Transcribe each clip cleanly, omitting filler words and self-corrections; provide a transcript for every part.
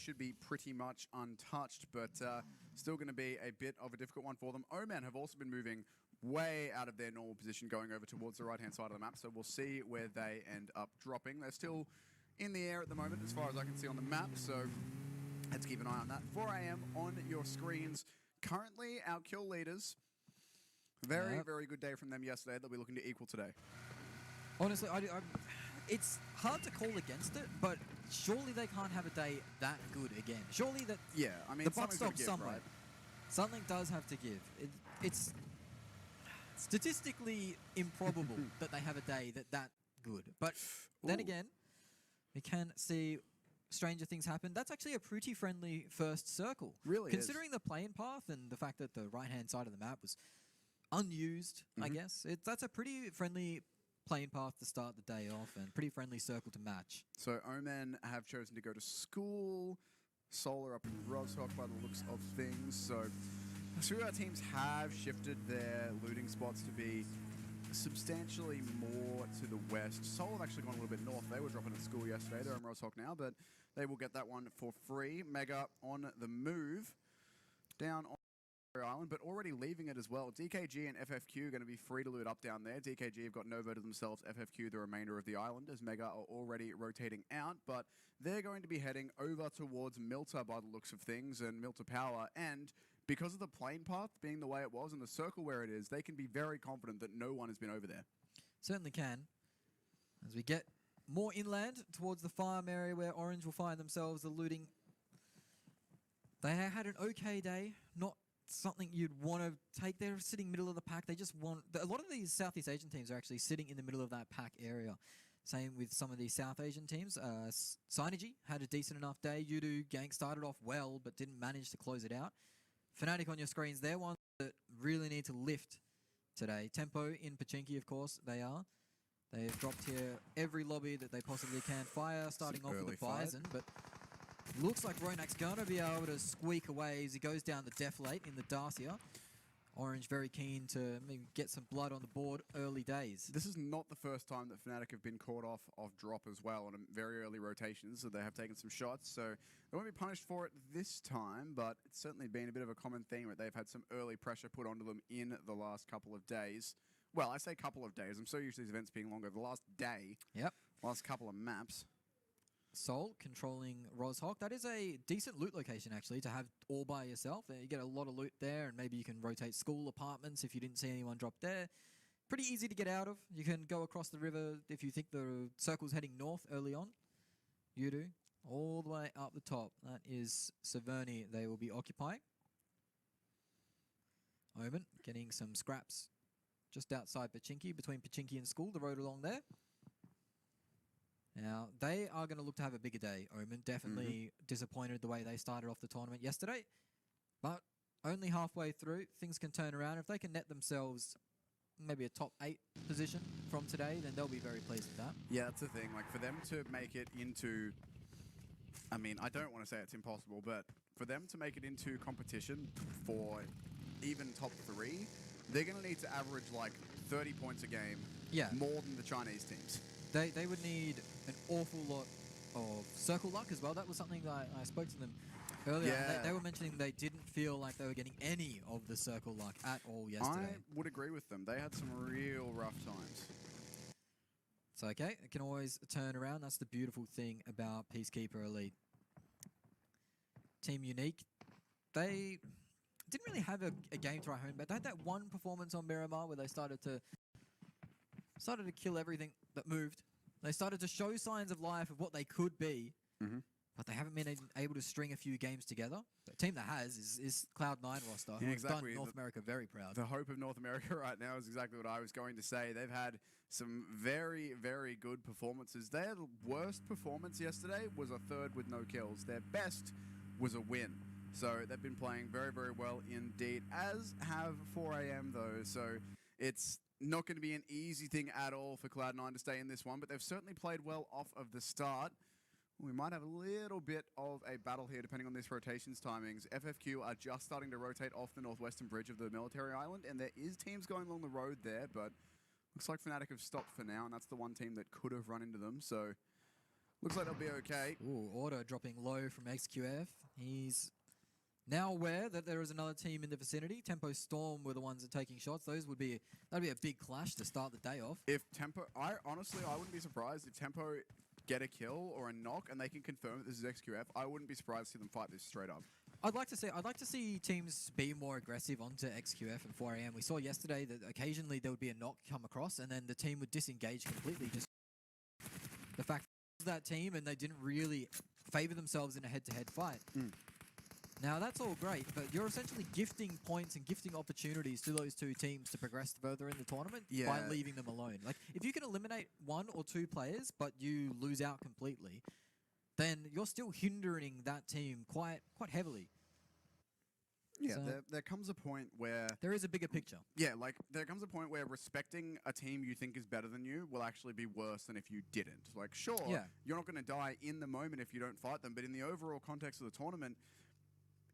should be pretty much untouched, but still going to be a bit of a difficult one for them. Oman have also been moving way out of their normal position, going over towards the right-hand side of the map, so we'll see where they end up dropping. They're still in the air at the moment, as far as I can see on the map, so let's keep an eye on that. 4 AM on your screens. Currently, our kill leaders, very good day from them yesterday. They'll be looking to equal today. Honestly, it's hard to call against it, but surely they can't have a day that good again. Surely that I mean, the buck stops somewhere. Right? Something does have to give. It's statistically improbable that they have a day that good. But then again, we can see stranger things happen. That's actually a pretty friendly first circle. Really Considering the playing path and the fact that the right-hand side of the map was unused, I guess. That's a pretty friendly playing path to start the day off and pretty friendly circle to match. So Oman have chosen to go to school. Solar up in Roshok by the looks of things. So two of our teams have shifted their looting spots to be substantially more to the west. Seoul have actually gone a little bit north. They were dropping at school yesterday. They're in Roshok now, but they will get that one for free. Mega on the move down on Island, but already leaving it as well. DKG and FFQ are going to be free to loot up down there. DKG have got Nova to themselves, FFQ the remainder of the island, as Mega are already rotating out, but they're going to be heading over towards Milta by the looks of things, and Milta Power, and because of the plane path being the way it was and the circle where it is, they can be very confident that no one has been over there. Certainly can. As we get more inland towards the farm area where Orange will find themselves, the looting. They had an okay day, not something you'd want to take. They're sitting middle of the pack. They just want... A lot of these Southeast Asian teams are actually sitting in the middle of that pack area. Same with some of these South Asian teams. Synergy had a decent enough day. Yudu Gank started off well, but didn't manage to close it out. Fnatic on your screens, they're ones that really need to lift today. Tempo in Pachinki, of course, they are. They've dropped here every lobby that they possibly can. Fire starting off with the Bison, but looks like Ronak's going to be able to squeak away as he goes down the Deflate in the Dacia. Orange very keen to maybe get some blood on the board early days. This is not the first time that Fnatic have been caught off drop as well on a very early rotations, so they have taken some shots, so they won't be punished for it this time, but it's certainly been a bit of a common theme that they've had some early pressure put onto them in the last couple of days. Well, I say couple of days. I'm so used to these events being longer. The last day, last couple of maps. Seoul controlling Roshok. That is a decent loot location, actually, to have all by yourself. You get a lot of loot there, and maybe you can rotate school apartments if you didn't see anyone drop there. Pretty easy to get out of. You can go across the river if you think the circle's heading north early on. You do. All the way up the top. That is Severny they will be occupying. Omen getting some scraps just outside Pachinki, between Pachinki and school, the road along there. Now, they are going to look to have a bigger day, Omen. Definitely disappointed the way they started off the tournament yesterday. But only halfway through, things can turn around. If they can net themselves maybe a top 8 position from today, then they'll be very pleased with that. Yeah, that's the thing. Like, for them to make it into... I mean, I don't want to say it's impossible, but for them to make it into competition for even top 3, they're going to need to average, like, 30 points a game more than the Chinese teams. They would need an awful lot of circle luck as well. That was something that I spoke to them earlier. Yeah. They were mentioning they didn't feel like they were getting any of the circle luck at all yesterday. I would agree with them. They had some real rough times. It's okay. It can always turn around. That's the beautiful thing about Peacekeeper Elite. Team Unique, they didn't really have a game to write home, but they had that one performance on Miramar where they started to kill everything that moved. They started to show signs of life of what they could be, but they haven't been able to string a few games together. The team that has is Cloud9 roster, who has done North America very proud. The hope of North America right now is exactly what I was going to say. They've had some very, very good performances. Their worst performance yesterday was a 3rd with no kills. Their best was a win. So they've been playing very, very well indeed, as have 4 AM though. So it's not going to be an easy thing at all for Cloud9 to stay in this one, but they've certainly played well off of the start. We might have a little bit of a battle here depending on this rotations timings. FFQ are just starting to rotate off the northwestern bridge of the military island, and there is teams going along the road there, but looks like Fnatic have stopped for now, and that's the one team that could have run into them. So Looks like they'll be okay. Ooh, order dropping low from XQF. He's now aware that there is another team in the vicinity. Tempo Storm were the ones that are taking shots. That'd be a big clash to start the day off. If Tempo, I wouldn't be surprised if Tempo get a kill or a knock and they can confirm that this is XQF. I wouldn't be surprised to see them fight this straight up. I'd like to see teams be more aggressive onto XQF and 4AM. We saw yesterday that occasionally there would be a knock come across and then the team would disengage completely. Just the fact that team and they didn't really favor themselves in a head-to-head fight. Now that's all great, but you're essentially gifting points and gifting opportunities to those two teams to progress further in the tournament by leaving them alone. Like if you can eliminate 1 or 2 players, but you lose out completely, then you're still hindering that team quite heavily. Yeah, So there comes a point where... there is a bigger picture. Yeah, like, there comes a point where respecting a team you think is better than you will actually be worse than if you didn't. Like, sure, you're not going to die in the moment if you don't fight them, but in the overall context of the tournament,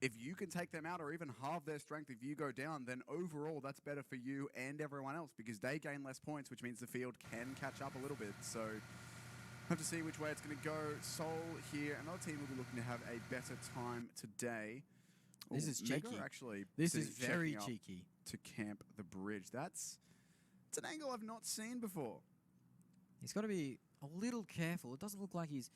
if you can take them out or even halve their strength if you go down, then overall that's better for you and everyone else because they gain less points, which means the field can catch up a little bit. So, have to see which way it's going to go. Seoul here, another team will be looking to have a better time today. This is cheeky. Mega actually. This is very cheeky. To camp the bridge. It's an angle I've not seen before. He's got to be a little careful. It doesn't look like he's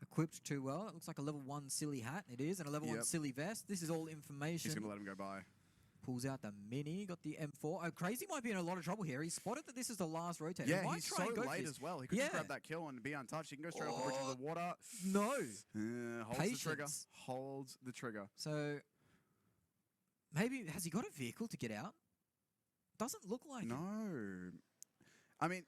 equipped too well. It looks like a level 1 silly hat. It is, and a level 1 silly vest. This is all information. He's going to let him go by. Pulls out the mini, got the M4. Oh, Crazy might be in a lot of trouble here. He spotted that this is the last rotator. Yeah, he might he's try so and go late as well. He could just grab that kill and be untouched. He can go straight off the bridge into the water. No. Holds the trigger. Holds the trigger. So, maybe, has he got a vehicle to get out? Doesn't look like it. No. I mean,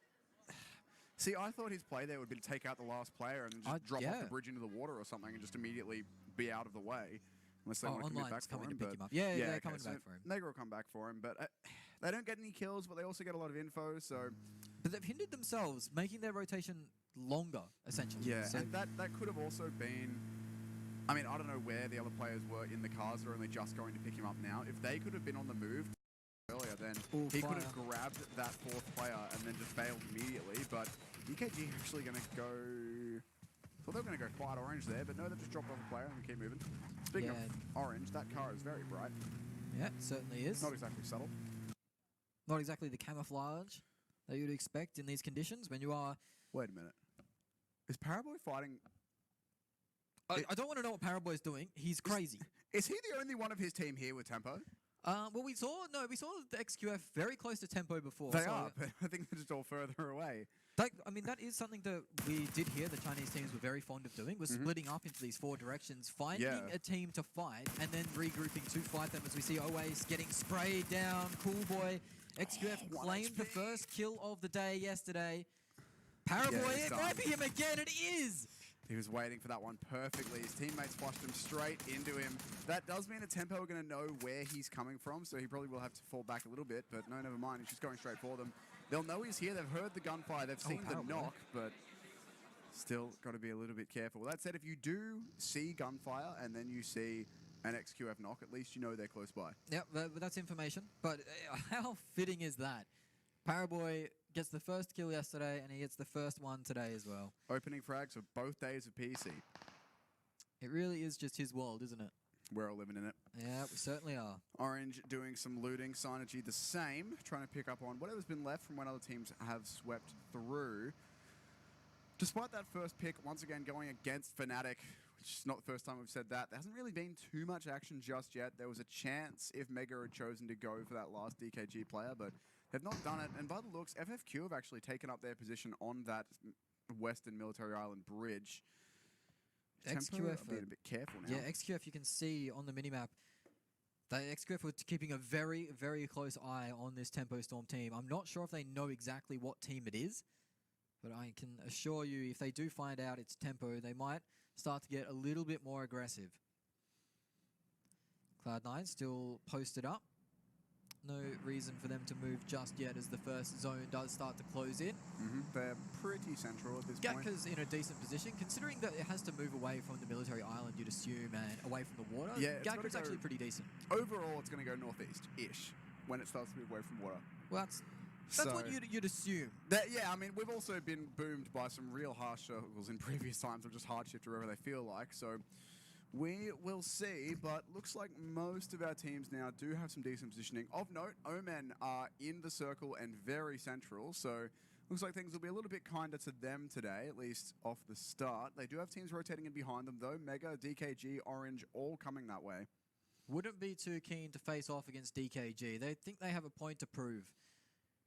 see, I thought his play there would be to take out the last player and just drop off the bridge into the water or something and just immediately be out of the way. Unless they want to commit back for him. To pick him up. Yeah, they're coming back for him. Mega will come back for him, but they don't get any kills, but they also get a lot of info, so... But they've hindered themselves, making their rotation longer, essentially. Yeah, so and that could have also been... I mean, I don't know where the other players were in the cars. They're only just going to pick him up now. If they could have been on the move earlier, then he could have grabbed that 4th player and then just bailed immediately, but EKG actually going to go... Well, they're going to go quite orange there, but no, they've just dropped off a player and keep moving. Speaking of orange, that car is very bright. Yeah, it certainly is. Not exactly subtle. Not exactly the camouflage that you'd expect in these conditions when you are... Wait a minute. Is Paraboy fighting... I don't want to know what Paraboy's doing. He's crazy. Is he the only one of his team here with Tempo? Well, we saw the XQF very close to Tempo before. They are, but I think they're just all further away. I mean, that is something that we did hear the Chinese teams were very fond of doing, was splitting up into these 4 directions, finding a team to fight, and then regrouping to fight them, as we see Oace getting sprayed down. Cool Boy. XQF claimed the first kill of the day yesterday. Paraboy grabbing him again, it is! He was waiting for that one perfectly. His teammates flushed him straight into him. That does mean a Tempo are going to know where he's coming from, so he probably will have to fall back a little bit, but no, never mind. He's just going straight for them. They'll know he's here. They've heard the gunfire. They've seen the knock, but still got to be a little bit careful. That said, if you do see gunfire and then you see an XQF knock, at least you know they're close by. Yep, that's information. But how fitting is that? Paraboy gets the first kill yesterday, and he gets the first one today as well. Opening frags of both days of PEC. It really is just his world, isn't it? We're all living in it. Yeah, we certainly are. Orange doing some looting. Synergy the same, trying to pick up on whatever's been left from when other teams have swept through. Despite that first pick, once again going against Fnatic, which is not the first time we've said that, there hasn't really been too much action just yet. There was a chance if Mega had chosen to go for that last DKG player, but they've not done it. And by the looks, FFQ have actually taken up their position on that Western Military Island bridge. XQF being a bit careful now. Yeah, XQF you can see on the minimap. The XQF were keeping a very, very close eye on this Tempo Storm team. I'm not sure if they know exactly what team it is, but I can assure you if they do find out it's Tempo, they might start to get a little bit more aggressive. Cloud9 still posted up. No reason for them to move just yet as the first zone does start to close in. They're pretty central at this point. Gakka's in a decent position, considering that it has to move away from the military island, you'd assume, and away from the water. Yeah, Gakka's actually pretty decent. Overall, it's going to go northeast-ish when it starts to move away from water. Well, That's what you'd assume. Yeah, I mean, we've also been boomed by some real harsh circles in previous times of just hard shift wherever they feel like, so we will see, but looks like most of our teams now do have some decent positioning. Of note, Omen are in the circle and very central, so looks like things will be a little bit kinder to them today, at least off the start. They do have teams rotating in behind them, though. Mega, DKG, Orange, all coming that way. Wouldn't be too keen to face off against DKG. They think they have a point to prove.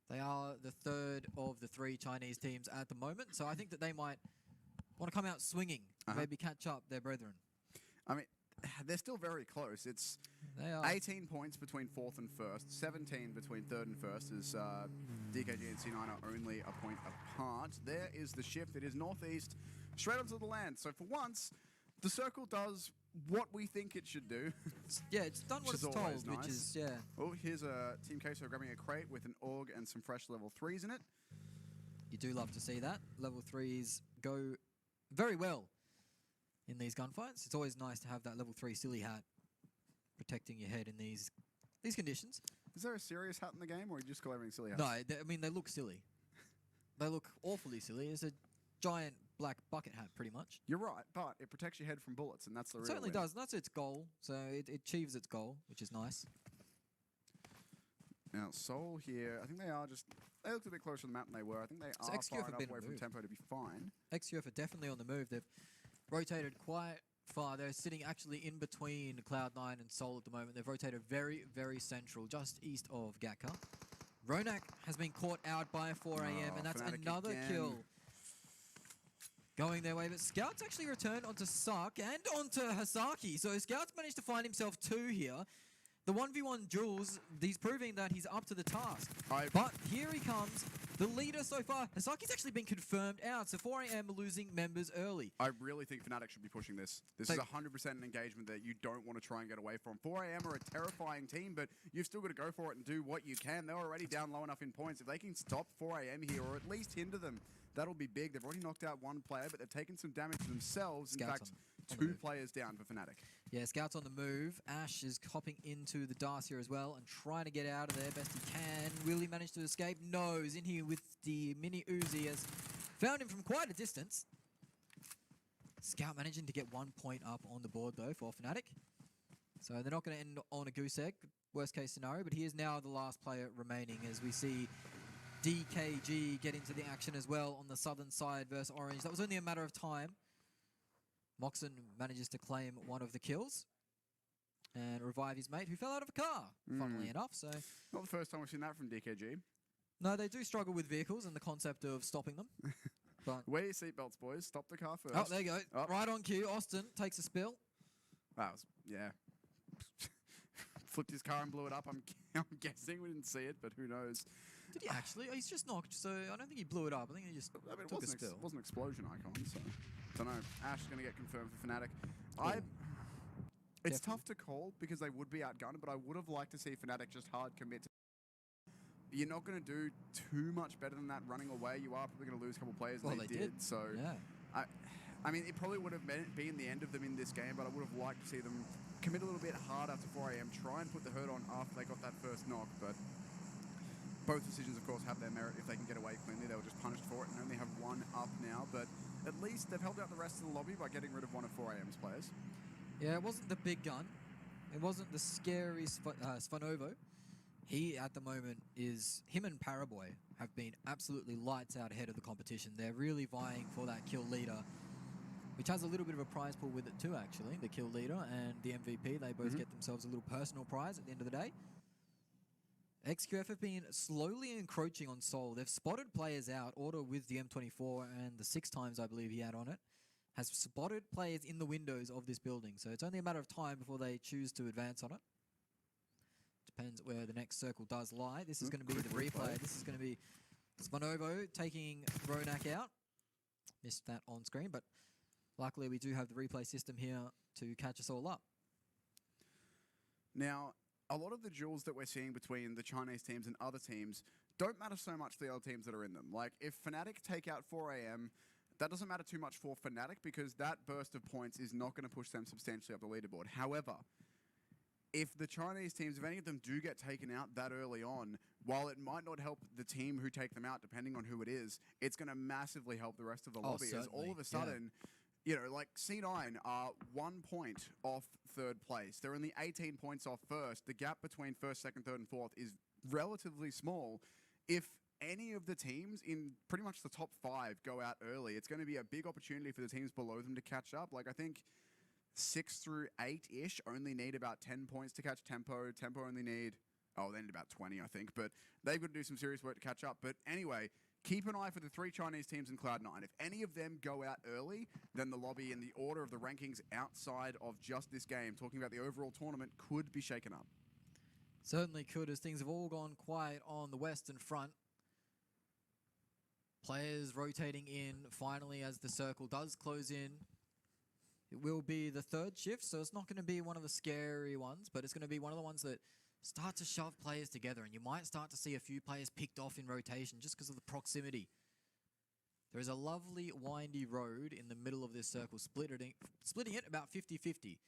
They are the third of the 3 Chinese teams at the moment, so I think that they might want to come out swinging, maybe catch up their brethren. I mean, they're still very close. It's 18 points between 4th and 1st, 17 between 3rd and 1st, as DKG and C9 are only a point apart. There is the shift. It is northeast, straight onto the land. So for once, the circle does what we think it should do. It's done what it's told, nice. which is, Oh, here's a Team Queso grabbing a crate with an AUG and some fresh level 3s in it. You do love to see that. Level 3s go very well in these gunfights. It's always nice to have that level 3 silly hat protecting your head in these conditions. Is there a serious hat in the game, or you just call everything silly hats? No, I mean, they look silly. They look awfully silly. It's a giant black bucket hat, pretty much. You're right, but it protects your head from bullets, and that's the real It certainly win. does. That's its goal, so it achieves its goal, which is nice. Now, Seoul here, I think they looked a bit closer to the map than they were. I think they So are XQF far have enough been away from moved. tempo to be fine. XQF are definitely on the move. They've rotated quite far. They're sitting actually in between Cloud9 and Seoul at the moment. They've rotated very, very central, just east of Gatka. Ronak has been caught out by 4 AM, and that's Fnatic another again. kill going their way. But Scouts actually returned onto Sark and onto Hasaki. So Scouts managed to find himself 2 here. The 1v1 duels, he's proving that he's up to the task. But here he comes, the leader so far. Hasaki's actually been confirmed out, so 4 AM losing members early. I really think Fnatic should be pushing this. This is 100% an engagement that you don't want to try and get away from. 4 AM are a terrifying team, but you've still got to go for it and do what you can. They're already down low enough in points. If they can stop 4 AM here, or at least hinder them, that'll be big. They've already knocked out 1 player, but they've taken some damage themselves. In fact, 2 players down for Fnatic. Yeah, Scouts on the move. Ash is hopping into the Darce here as well and trying to get out of there best he can. Will he manage to escape? No, he's in here with the mini Uzi. Has found him from quite a distance. Scout managing to get 1 point up on the board though for Fnatic. So they're not going to end on a goose egg, worst case scenario, but he is now the last player remaining as we see DKG get into the action as well on the southern side versus Orange. That was only a matter of time. Moxon manages to claim 1 of the kills and revive his mate who fell out of a car, funnily enough. So Not the first time we've seen that from DKG. no, they do struggle with vehicles and the concept of stopping them. But Wear your seatbelts, boys. Stop the car first. oh, there you go. Oh. Right on cue. Austin takes a spill. That was, yeah. Flipped his car and blew it up. I'm guessing we didn't see it, but who knows? Did he actually? Oh, he's just knocked, so I don't think he blew it up. I think he just I mean, it took a wasn't, spill. wasn't an explosion icon, so don't know. Ash is going to get confirmed for Fnatic. It's tough to call because they would be outgunned, but I would have liked to see Fnatic just hard commit. You're not going to do too much better than that running away. You are probably going to lose a couple players, and they did. So yeah. I mean, it probably would have been the end of them in this game, but I would have liked to see them commit a little bit harder to 4 AM, try and put the hurt on after they got that first knock, but both decisions, of course, have their merit. If they can get away cleanly, they were just punished for it and only have 1 up now, but at least they've held out the rest of the lobby by getting rid of 1 of 4 AM's players. Yeah, it wasn't the big gun. It wasn't the scary Svanovo. He, at the moment, him and Paraboy have been absolutely lights out ahead of the competition. They're really vying for that kill leader, which has a little bit of a prize pool with it too, actually. The kill leader and the MVP, they both get themselves a little personal prize at the end of the day. XQF have been slowly encroaching on Seoul. They've spotted players out. Order with the M24 and the 6 times I believe he had on it has spotted players in the windows of this building. So it's only a matter of time before they choose to advance on it. Depends where the next circle does lie. This is going to be the replay. This is going to be Svanovo taking Ronak out. Missed that on screen, but luckily we do have the replay system here to catch us all up. Now, a lot of the duels that we're seeing between the Chinese teams and other teams don't matter so much to the other teams that are in them. Like, if Fnatic take out 4 AM, that doesn't matter too much for Fnatic because that burst of points is not going to push them substantially up the leaderboard. However, if the Chinese teams, if any of them do get taken out that early on, while it might not help the team who take them out, depending on who it is, it's going to massively help the rest of the lobby. As all of a sudden, you know, like C9 are 1 point off third place. They're only 18 points off first. The gap between first, second, third, and fourth is relatively small. If any of the teams in pretty much the top 5 go out early, it's going to be a big opportunity for the teams below them to catch up. Like, I think 6 through 8-ish only need about 10 points to catch Tempo. Tempo only need, they need about 20, I think. But they've got to do some serious work to catch up. But anyway, keep an eye for the 3 Chinese teams in Cloud9. If any of them go out early, then the lobby in the order of the rankings outside of just this game, talking about the overall tournament, could be shaken up. Certainly could, as things have all gone quiet on the Western Front. Players rotating in finally as the circle does close in. It will be the 3rd shift, so it's not going to be one of the scary ones, but it's going to be one of the ones that start to shove players together, and you might start to see a few players picked off in rotation just because of the proximity. There is a lovely windy road in the middle of this circle, splitting it about 50-50.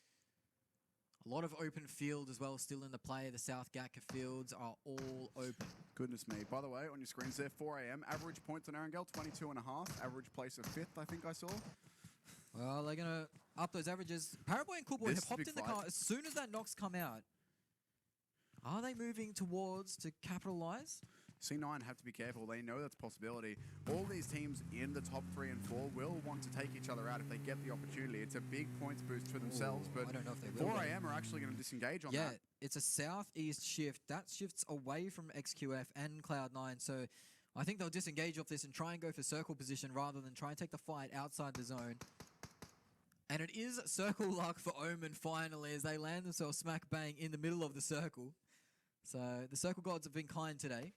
A lot of open field as well still in the play. The South Gakka fields are all open. Goodness me. By the way, on your screens there, 4 a.m. Average points on Arangel, 22.5. Average place of 5th, I think I saw. Well, they're going to up those averages. Paraboy and Coolboy have hopped in the car as soon as that knocks come out. Are they moving towards to capitalize? C9 have to be careful. They know that's a possibility. All these teams in the top 3 and 4 will want to take each other out if they get the opportunity. It's a big points boost for themselves, but I don't know if they will. 4 a.m. are actually going to disengage on that. Yeah, it's a southeast shift. That shifts away from XQF and Cloud9, so I think they'll disengage off this and try and go for circle position rather than try and take the fight outside the zone. And it is circle luck for Omen finally as they land themselves smack bang in the middle of the circle. So the circle gods have been kind today.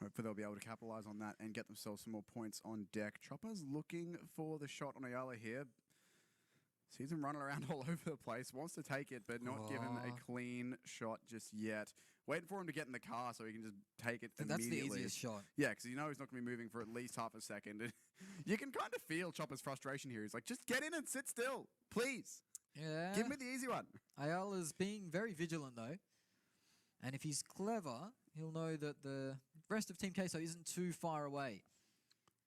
Hopefully they'll be able to capitalize on that and get themselves some more points on deck. Chopper's looking for the shot on Ayala here. Sees him running around all over the place. Wants to take it, but not given a clean shot just yet. Waiting for him to get in the car so he can just take it immediately. That's the easiest shot. Yeah, because you know he's not going to be moving for at least half a second. You can kind of feel Chopper's frustration here. He's like, just get in and sit still, please. Yeah. Give me the easy one. Ayala's being very vigilant, though. And if he's clever, he'll know that the rest of Team Queso isn't too far away.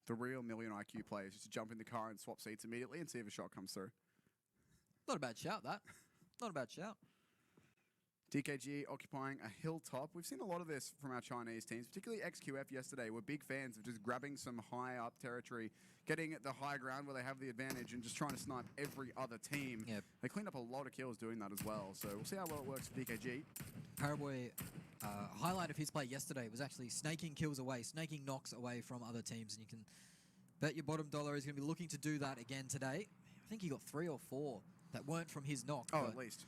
The real million IQ players just jump in the car and swap seats immediately and see if a shot comes through. Not a bad shout, that. Not a bad shout. DKG occupying a hilltop. We've seen a lot of this from our Chinese teams, particularly XQF yesterday. We're big fans of just grabbing some high up territory, getting at the high ground where they have the advantage and just trying to snipe every other team. Yep. They cleaned up a lot of kills doing that as well, so we'll see how well it works for DKG. Paraboy, highlight of his play yesterday was actually snaking kills away, snaking knocks away from other teams, and you can bet your bottom dollar he's going to be looking to do that again today. I think he got 3 or 4 that weren't from his knock. Oh, at least.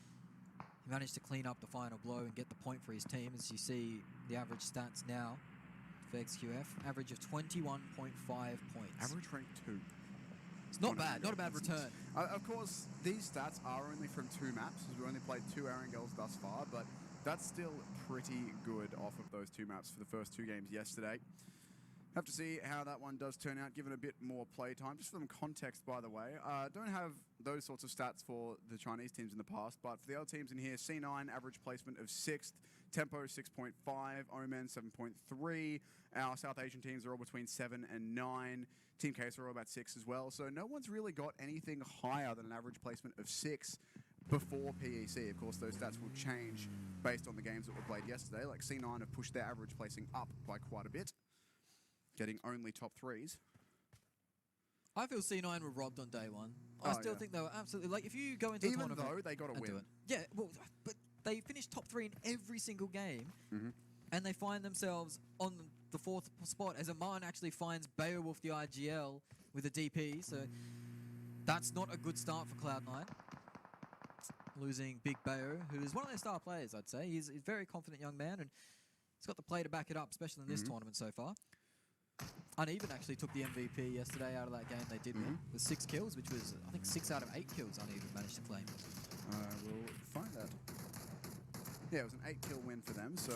He managed to clean up the final blow and get the point for his team. As you see the average stats now for XQF, average of 21.5 points. Average rank 2. It's not bad, not a bad return. Of course, these stats are only from 2 maps, as we only played 2 Arangels thus far, but that's still pretty good off of those 2 maps for the first 2 games yesterday. Have to see how that one does turn out, given a bit more play time. Just for some context, by the way, don't have those sorts of stats for the Chinese teams in the past, but for the other teams in here, C9 average placement of 6th, Tempo 6.5, Omen 7.3. Our South Asian teams are all between 7 and 9. Team Case are all about 6 as well, so no one's really got anything higher than an average placement of 6 before PEC. Of course, those stats will change based on the games that were played yesterday. Like C9 have pushed their average placing up by quite a bit, getting only top 3s. I feel C9 were robbed on day one. I still think they were absolutely, like, if you go into Even a tournament, though they got a win. Yeah, well, but they finished top 3 in every single game, and they find themselves on the 4th spot as Aman actually finds Beowulf the IGL with a DP, so that's not a good start for Cloud9. Losing Big Bayo, who is one of their star players, I'd say. He's a very confident young man, and he's got the play to back it up, especially in this tournament so far. Uneven actually took the MVP yesterday out of that game they did win with 6 kills, which was, I think, 6 out of 8 kills Uneven managed to claim. We'll find that. Yeah, it was an 8-kill win for them, so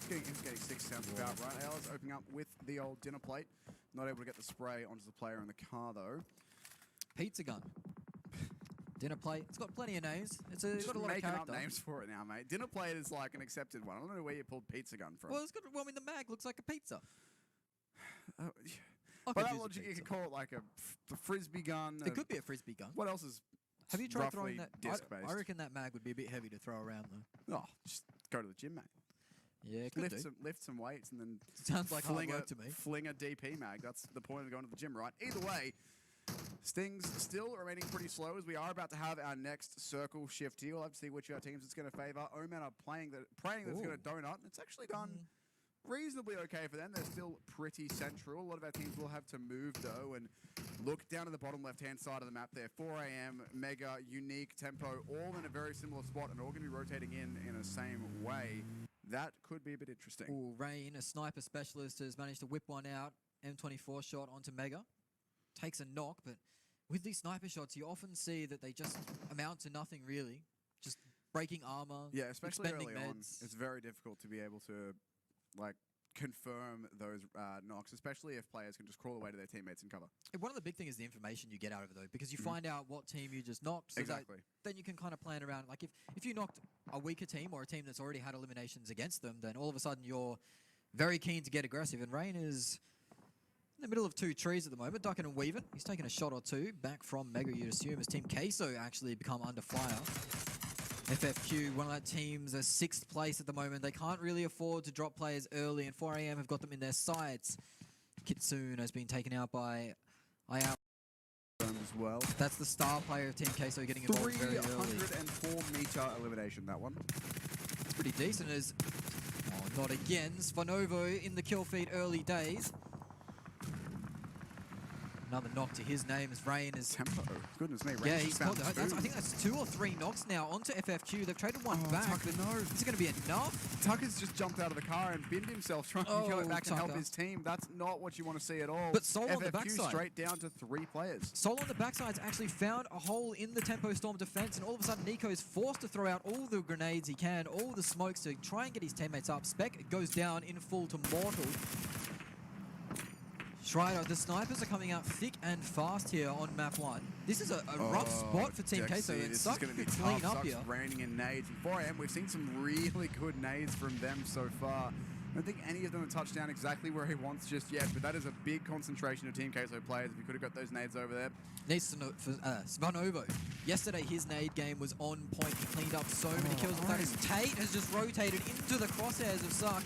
getting 6 sounds about right. Ayala's opening up with the old dinner plate. Not able to get the spray onto the player in the car, though. Pizza gun. Dinner plate. It's got plenty of names. It's got a lot of making character. up names for it now, mate. Dinner plate is like an accepted one. I don't know where you pulled pizza gun from. Well, I mean, the mag looks like a pizza. Yeah. I By could that use a logic, you pizza. could call it like a frisbee gun. It could be a frisbee gun. What else is Have you tried throwing roughly that? disc-based? I reckon that mag would be a bit heavy to throw around, though. Oh, just go to the gym, mate. Yeah, it could do. Lift some weights and then Sounds like hard work to me. fling a DP mag. That's the point of going to the gym, right? Either way, Sting's still remaining pretty slow as we are about to have our next circle shift here. We'll have to see which of our teams it's going to favour. Oman are praying that it's going to donut. It's actually done reasonably okay for them. They're still pretty central. A lot of our teams will have to move, though, and look down to the bottom left-hand side of the map there. 4 AM, Mega, Unique, Tempo, all in a very similar spot and all going to be rotating in the same way. That could be a bit interesting. Ooh, Rain, a sniper specialist, has managed to whip one out. M24 shot onto Mega. Takes a knock, but with these sniper shots, you often see that they just amount to nothing, really. Just breaking armor, Yeah, especially expending early on. meds. It's very difficult to be able to, like, confirm those knocks, especially if players can just crawl away to their teammates and cover. One of the big things is the information you get out of it, though, because you find out what team you just knocked. So Exactly. then you can kind of plan around. Like, if you knocked a weaker team or a team that's already had eliminations against them, then all of a sudden you're very keen to get aggressive. And Rain is in the middle of 2 trees at the moment, ducking and weaving. He's taken a shot or 2 back from Mega, you'd assume, as Team Queso actually become under fire. FFQ, one of that teams, are 6th place at the moment. They can't really afford to drop players early, and 4 AM have got them in their sights. Kitsune has been taken out by IR As well. That's the star player of Team Queso getting involved very early. 304-meter elimination, that one. It's pretty decent as... Oh, not again. Svanovo in the kill feed early days. Another knock to his name as Rain is... Tempo. Goodness me. Yeah, Rain he's found got I think that's 2 or 3 knocks now onto FFQ. They've traded one back. Tucker, no. Is it going to be enough? Tucker's just jumped out of the car and binned himself trying to go back and help his team. That's not what you want to see at all. But Sol on the FFQ backside. straight down to 3 players. Sol on the backside's actually found a hole in the Tempo Storm defense, and all of a sudden Nico is forced to throw out all the grenades he can, all the smokes to try and get his teammates up. Spec goes down in full to Mortal. Schreider, the snipers are coming out thick and fast here on map 1. This is a rough spot for Team Queso, and Suck could clean up here. Raining in nades. And 4 AM, we've seen some really good nades from them so far. I don't think any of them have touched down exactly where he wants just yet, but that is a big concentration of Team Queso players. If he could have got those nades over there. Needs to note for Svanovo. Yesterday, his nade game was on point. He cleaned up so many kills with that. As Tate has just rotated into the crosshairs of Suck.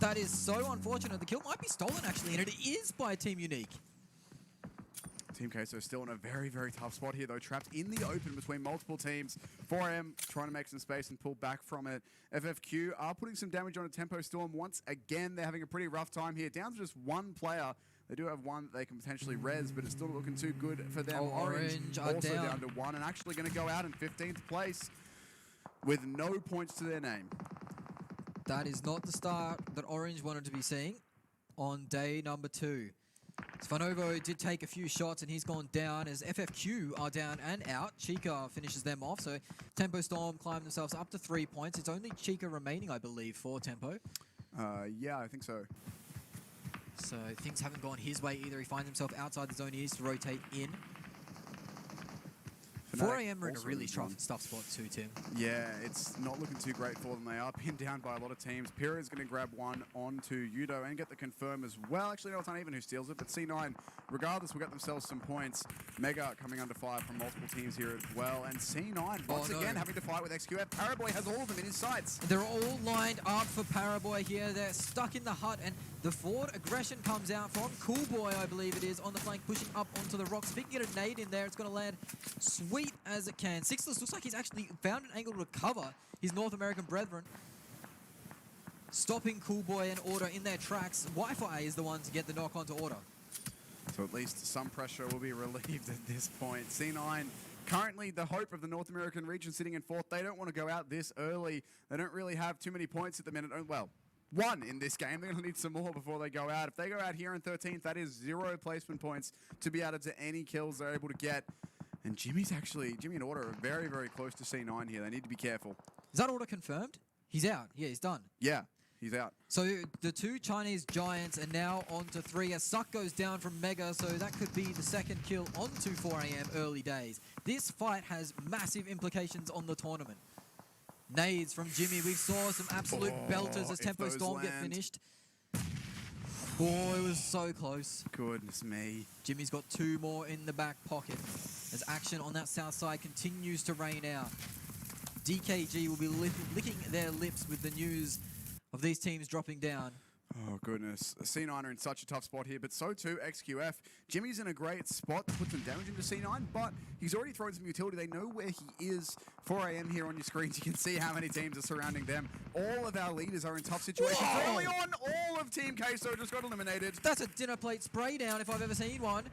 That is so unfortunate. The kill might be stolen, actually, and it is by Team Unique. Team Queso still in a very, very tough spot here, though. Trapped in the open between multiple teams. 4M trying to make some space and pull back from it. FFQ are putting some damage on a Tempo Storm. Once again, they're having a pretty rough time here. Down to just 1 player. They do have 1 that they can potentially res, but it's still not looking too good for them. Orange are also down. down to 1 and actually going to go out in 15th place with no points to their name. That is not the start that Orange wanted to be seeing on day number 2. Svanovo did take a few shots and he's gone down as FFQ are down and out. Chica finishes them off, so Tempo Storm climb themselves up to 3 points. It's only Chica remaining, I believe, for Tempo. Yeah, I think so. So things haven't gone his way either. He finds himself outside the zone he needs to rotate in. 4 AM are in a really tough spot too, Tim. Yeah, it's not looking too great for them. They are pinned down by a lot of teams. Pira is going to grab 1 onto Yudo and get the confirm as well. Actually, no, it's uneven who steals it, but C9, regardless, will get themselves some points. Mega coming under fire from multiple teams here as well. And C9, once again, having to fight with XQF. Paraboy has all of them in his sights. They're all lined up for Paraboy here. They're stuck in the hut, and the forward aggression comes out from Cool Boy, I believe it is, on the flank, pushing up onto the rocks. If he can get a nade in there, it's going to land sweet as it can. Sixless looks like he's actually found an angle to recover his North American brethren. Stopping Cool Boy and Order in their tracks. Wi-Fi is the one to get the knock onto Order. So at least some pressure will be relieved at this point. C9, currently the hope of the North American region, sitting in 4th. They don't want to go out this early. They don't really have too many points at the minute. Well, 1 in this game. They're going to need some more before they go out. If they go out here in 13th, that is 0 placement points to be added to any kills they're able to get. And Jimmy and Order are very, very close to C9 here. They need to be careful. Is that Order confirmed? He's out. Yeah, he's done. Yeah. He's out. So the two Chinese giants are now on to 3 as Suck goes down from Mega, so that could be the second kill onto 4am early days. This fight has massive implications on the tournament. Nades from Jimmy. We saw some absolute belters as Tempo Storm get finished. Oh, it was so close. Goodness me. Jimmy's got 2 more in the back pocket as action on that south side continues to rain out. DKG will be licking their lips with the news of these teams dropping down. Oh, goodness. C9 are in such a tough spot here, but so too XQF. Jimmy's in a great spot to put some damage into C9, but he's already thrown some utility. They know where he is. 4am here on your screens. You can see how many teams are surrounding them. All of our leaders are in tough situations. Early on, all of Team Queso just got eliminated. That's a dinner plate spray down if I've ever seen one.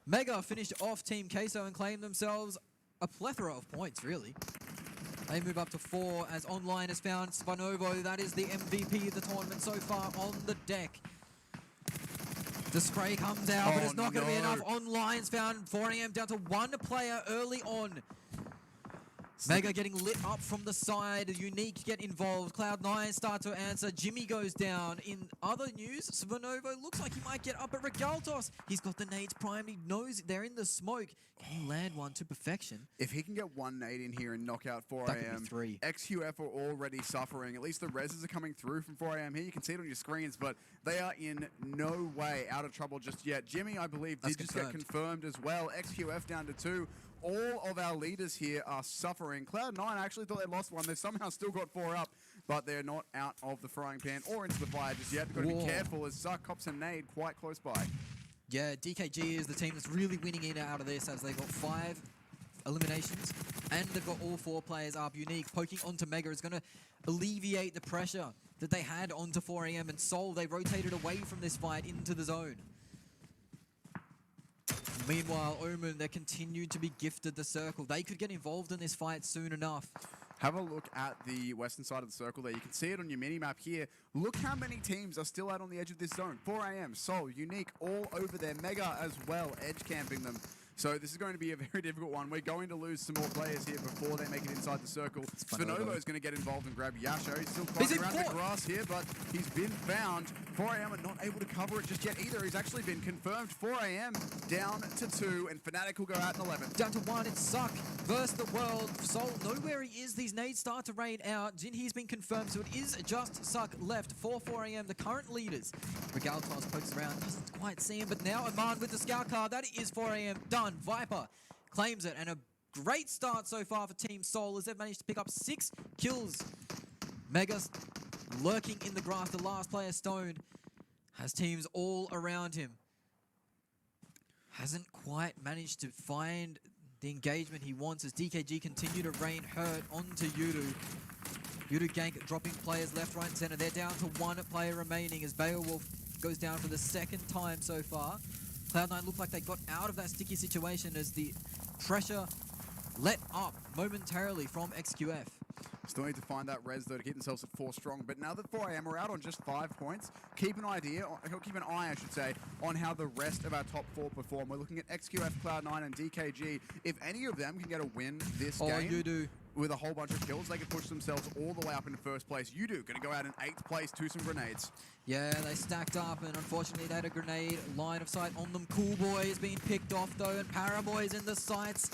Mega finished off Team Queso and claimed themselves a plethora of points, really. They move up to 4 as Online has found Spanovo. That is the MVP of the tournament so far on the deck. The spray comes out, but it's not going to be enough. Online's found 4am down to 1 player early on. Mega getting lit up from the side. Unique get involved. Cloud9 start to answer. Jimmy goes down. In other news, Svanovo looks like he might get up at Regaltos. He's got the nades primed. He knows they're in the smoke. Can he land one to perfection? If he can get 1 nade in here and knock out 4am, that could be 3. XQF are already suffering. At least the reses are coming through from 4am here. You can see it on your screens, but they are in no way out of trouble just yet. Jimmy, I believe, did just get confirmed as well. XQF down to 2. All of our leaders here are suffering. Cloud9 actually thought they lost one. They've somehow still got 4 up, but they're not out of the frying pan or into the fire just yet. They've got to be careful as Suck cops a nade quite close by. Yeah, DKG is the team that's really winning in out of this as they've got 5 eliminations and they've got all 4 players up. Unique poking onto Mega is going to alleviate the pressure that they had onto 4am and Soul. They rotated away from this fight into the zone. Meanwhile, Omen, they continue to be gifted the circle. They could get involved in this fight soon enough. Have a look at the western side of the circle there. You can see it on your mini-map here. Look how many teams are still out on the edge of this zone. 4am, Soul, Unique, all over there. Mega as well, edge camping them. So this is going to be a very difficult one. We're going to lose some more players here before they make it inside the circle. Spinovo is going to get involved and grab Yasho. He's still climbing around the grass here, but he's been found. 4am are not able to cover it just yet either. He's actually been confirmed. 4am down to 2, and Fnatic will go out in 11. Down to 1, it's Suck versus the world. Soul know where he is. These nades start to rain out. Jinhee's been confirmed, so it is just Suck left for 4am, the current leaders. Regaltos pokes around, doesn't quite see him, but now Aman with the scout card. That is 4am done. Viper claims it, and a great start so far for Team Soul as they've managed to pick up 6 kills. Mega's lurking in the grass, the last player stoned, has teams all around him. Hasn't quite managed to find the engagement he wants as DKG continue to rain hurt onto Yudu. Yudu gank dropping players left, right, and center. They're down to 1 player remaining as Beowulf goes down for the 2nd time so far. Cloud9 looked like they got out of that sticky situation as the pressure let up momentarily from XQF. Still need to find that res though to keep themselves at 4 strong. But now that 4am are out on just 5 points, keep an eye, I should say, on how the rest of our top 4 perform. We're looking at XQF, Cloud9, and DKG. If any of them can get a win this game Yudu with a whole bunch of kills, they can push themselves all the way up into 1st place. Yudu going to go out in 8th place to some grenades. Yeah, they stacked up, and unfortunately they had a grenade line of sight on them. Cool Boy is being picked off though, and Paraboy's in the sights.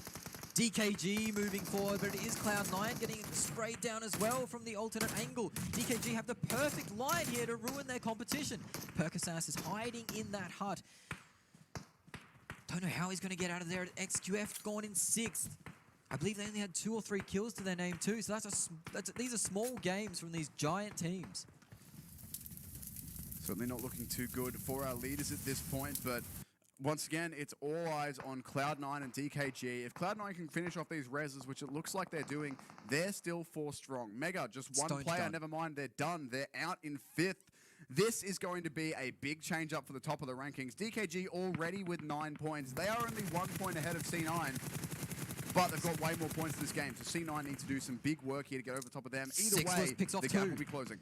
DKG moving forward, but it is Cloud9 getting sprayed down as well from the alternate angle. DKG have the perfect line here to ruin their competition. Perkasas is hiding in that hut. Don't know how he's going to get out of there. XQF gone in 6th. I believe they only had 2 or 3 kills to their name too, so these are small games from these giant teams. Certainly not looking too good for our leaders at this point, but once again, it's all eyes on Cloud9 and DKG. If Cloud9 can finish off these reses, which it looks like they're doing, they're still 4 strong. Mega, just 1 player, never mind, they're done. They're out in 5th. This is going to be a big change up for the top of the rankings. DKG already with 9 points. They are only 1 point ahead of C9. But they've got way more points in this game, so C9 needs to do some big work here to get over the top of them. Either way, the gap will be closing.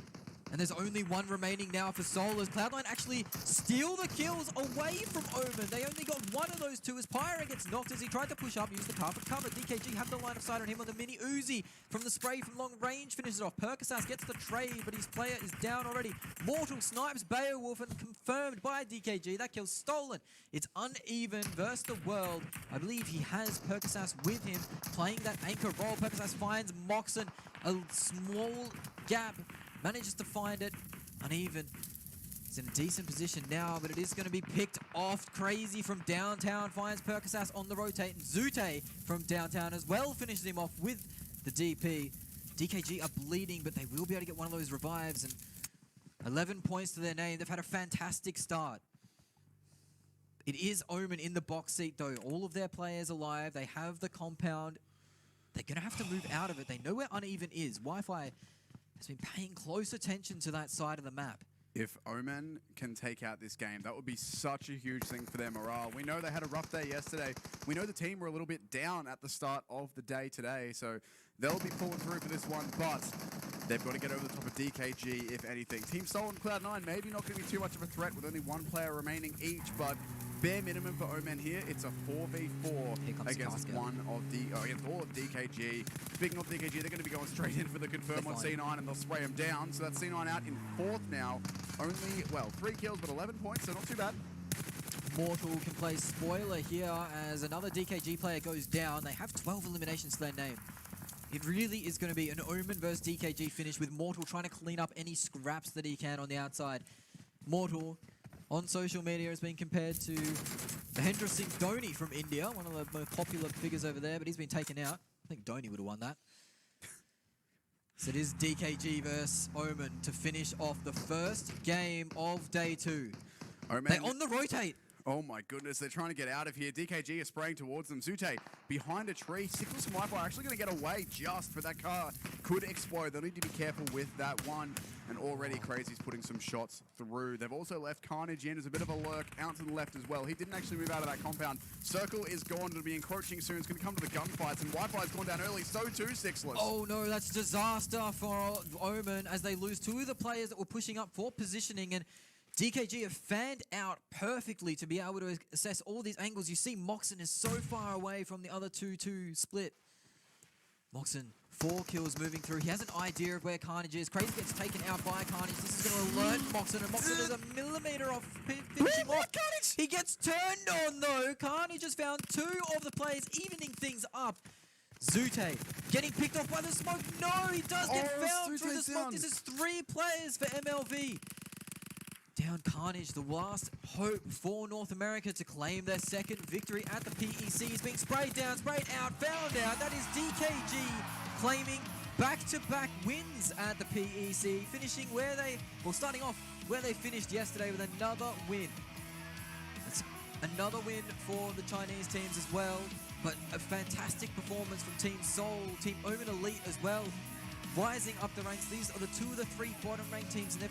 And there's only one remaining now for Soul as Cloud9 actually steal the kills away from Omen. They only got one of those two as Pyra gets knocked as he tried to push up, use the carpet cover. DKG have the line of sight on him on the mini Uzi from the spray from long range, finishes it off. Perkasas gets the trade, but his player is down already. Mortal snipes Beowulf and confirmed by DKG. That kill's stolen. It's uneven versus the world. I believe he has Perkasas with him playing that anchor role. Perkasas finds Moxon, a small gap. Manages to find it, uneven. He's in a decent position now, but it is going to be picked off. Crazy from downtown finds Perkasas on the rotate. And Zute from downtown as well finishes him off with the DP. DKG are bleeding, but they will be able to get one of those revives. And 11 points to their name. They've had a fantastic start. It is Omen in the box seat, though. All of their players alive. They have the compound. They're going to have to move out of it. They know where uneven is. Wi-Fi has been paying close attention to that side of the map. If Omen can take out this game, that would be such a huge thing for their morale. We know they had a rough day yesterday. We know the team were a little bit down at the start of the day today, so they'll be pulling through for this one, but they've got to get over the top of DKG, if anything. Team Soul and Cloud9 maybe not going to be too much of a threat with only one player remaining each, but bare minimum for Omen here, it's a 4v4 against against all of DKG. Speaking of DKG, they're going to be going straight in for the confirm on C9 and they'll spray him down. So that's C9 out in 4th now. Only, well, 3 kills but 11 points, so not too bad. Mortal can play spoiler here as another DKG player goes down. They have 12 eliminations to their name. It really is going to be an Omen versus DKG finish with Mortal trying to clean up any scraps that he can on the outside. Mortal on social media has been compared to Mahendra Singh Dhoni from India, one of the most popular figures over there, but he's been taken out. I think Dhoni would have won that. So it is DKG versus Omen to finish off the first game of day 2. They're on the rotate. Oh my goodness, they're trying to get out of here. DKG is spraying towards them. Zute behind a tree. Sickles and Wi-Fi are actually going to get away just, but that car could explode. They'll need to be careful with that one. And already Crazy's putting some shots through. They've also left Carnage in as a bit of a lurk out to the left as well. He didn't actually move out of that compound. Circle is gone. It'll be encroaching soon. It's going to come to the gunfights. And Wi-Fi's gone down early. So too, Sixless. Oh no, that's disaster for Omen as they lose 2 of the players that were pushing up for positioning. And DKG have fanned out perfectly to be able to assess all these angles. You see Moxon is so far away from the other 2-2 split. Moxon, 4 kills moving through. He has an idea of where Carnage is. Crazy gets taken out by Carnage. This is going to alert Moxon, and Moxon is a millimeter off finishing off. Carnage! He gets turned on though. Carnage has found 2 of the players, evening things up. Zute getting picked off by the smoke. No, he does get found through the smoke. This is 3 players for MLV. Down Carnage, the last hope for North America to claim their second victory at the PEC. He's being sprayed down, sprayed out, found out. That is DKG claiming back-to-back wins at the PEC, finishing where they, well, starting off where they finished yesterday with another win. That's another win for the Chinese teams as well, but a fantastic performance from Team Soul, Team Omen Elite as well, rising up the ranks. These are the 2 of the 3 bottom-ranked teams in their